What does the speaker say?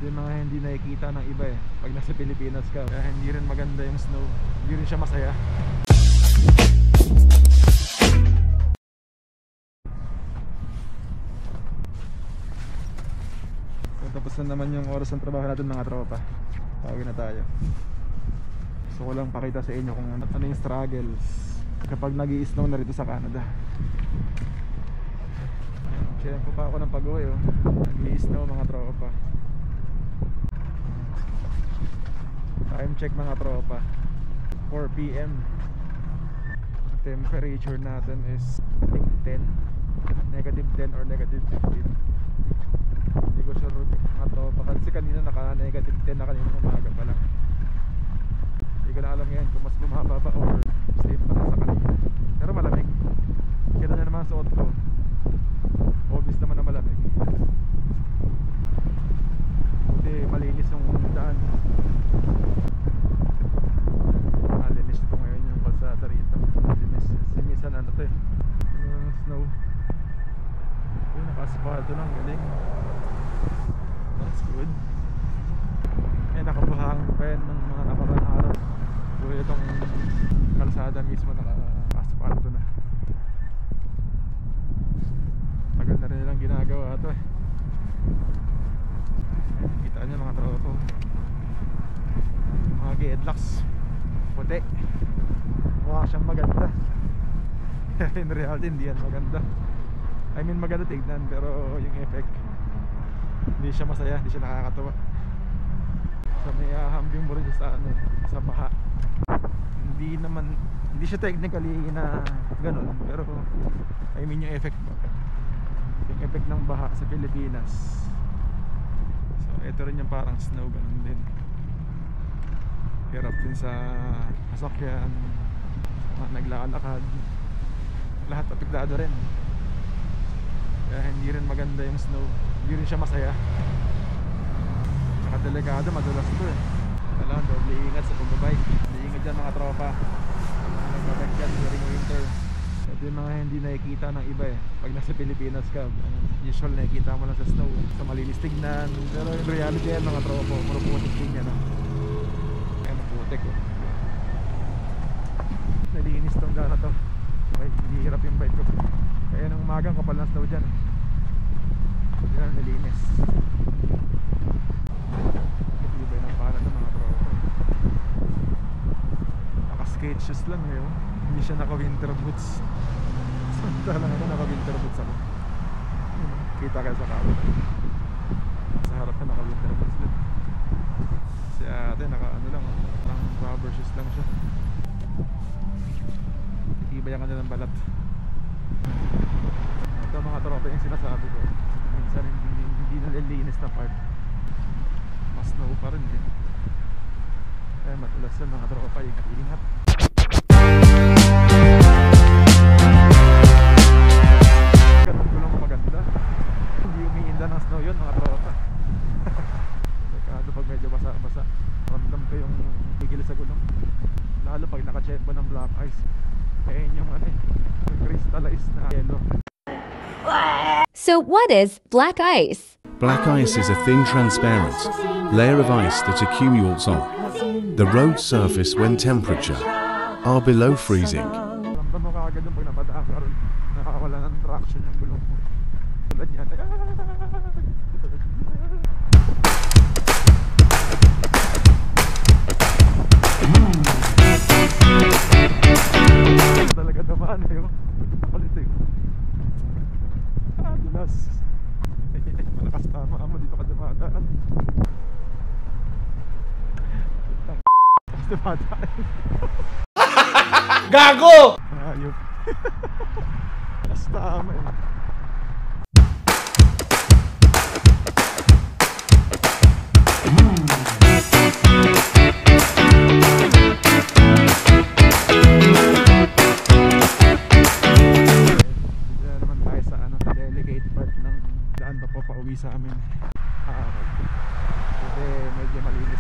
Ito yung mga hindi nakikita ng iba eh pag nasa Pilipinas ka. Kaya hindi rin maganda yung snow, hindi rin siya masaya. So, tapos na naman yung oras ng trabaho natin mga tropa. Tawagin na tayo. Gusto ko lang pakita sa inyo kung ano yung struggles kapag nag-i-snow na rito sa Canada. Check ko pa ako ng pag-uwi oh. Nag-i-snow mga tropa. Time check mga tropa, 4 PM. Ang temperature natin is I think 10, negative 10 or negative 15. Hindi ko sure mga tropa kasi kanina naka negative 10 na kanina umaga pa lang. Hindi ko na alam ngayon kung mas bumaba ba or same pa rin sa kanina. Pero malamig. Kita nyo naman suot ko, obvious naman na malamig. Buti malinis yung daan. Malinis po ngayon yung kalsada rito. Sinisan ano to eh, snow. Yung naka-asfalto lang, galing. That's good. Eh nakabuhang pa yan ng mga nakarang araw. So itong kalsada mismo naka-asfalto na. Tagal na rin nilang ginagawa ito eh. Kita nyo mga tropa, mga headlocks puti, mukha siyang maganda. In reality hindi yan maganda. I mean maganda tignan pero yung effect hindi siya masaya, hindi siya nakakatawa. So may ahambing mo rin sa ano, sa baha. Hindi siya technically na ganun, pero I mean yung effect mo, yung effect ng baha sa Pilipinas. So ito rin yung parang snow, ganun din. Hirap din sa sasakyan, sa mga naglalakad, lahat apektado rin. Kaya hindi rin maganda yung snow, hindi rin siya masaya. Saka delikado, madulas ito eh. Kailangan doble ingat sa pagbabike. Ingat dyan mga tropa, nagbabike dyan during winter. Ito yung mga hindi nakikita ng iba eh pag nasa Pilipinas ka. Usual nakikita mo lang sa snow, sa malinis tignan. Pero in reality yan mga tropa, maruputik din yan. Kaya maputik oh. Nalinis tong daan na to. Okay, hindi hirap yung bike ko. Kaya nung umagang kapal ng snow dyan. Hindi lang nalinis. Iba yung pala ng mga tropa. Naka-skate shoes lang eh. Hindi siya naka-winter boots. Samantalang ako naka-winter boots ako. Kita kayo sa kawan. Sa harap na naka-winter boots din. Si ate naka-ano lang, parang rubber shoes lang siya. Iba yung kanya ng balat. Ito mga tropa yung sinasabi ko. Minsan hindi nalilinis na part, mas snow pa rin eh. Kaya matulas yan mga tropa, ingat. Ganun ko lang maganda. Hindi umiinda ng snow yun mga tropa. Delikado pag medyo basa-basa. Ramdam ko yung tigil sa gulong. Lalo pag naka-check ba ng black ice. Kaya yung ano eh, yung crystallized na yellow. So what is black ice? Black ice is a thin, transparent layer of ice that accumulates on the road surface when temperature are below freezing. Ramdam mo kaagad yung pag napadaan ka ron, nakawala ng traction yung gulong mo. Tulad yan. Talaga naman eh. Kulit eh. Dulas. Malakas tama mo dito ka dumadaan. Dumadaan. Gago! Ayop. Malakas tama eh. Pauwi sa amin. Kasi medyo malinis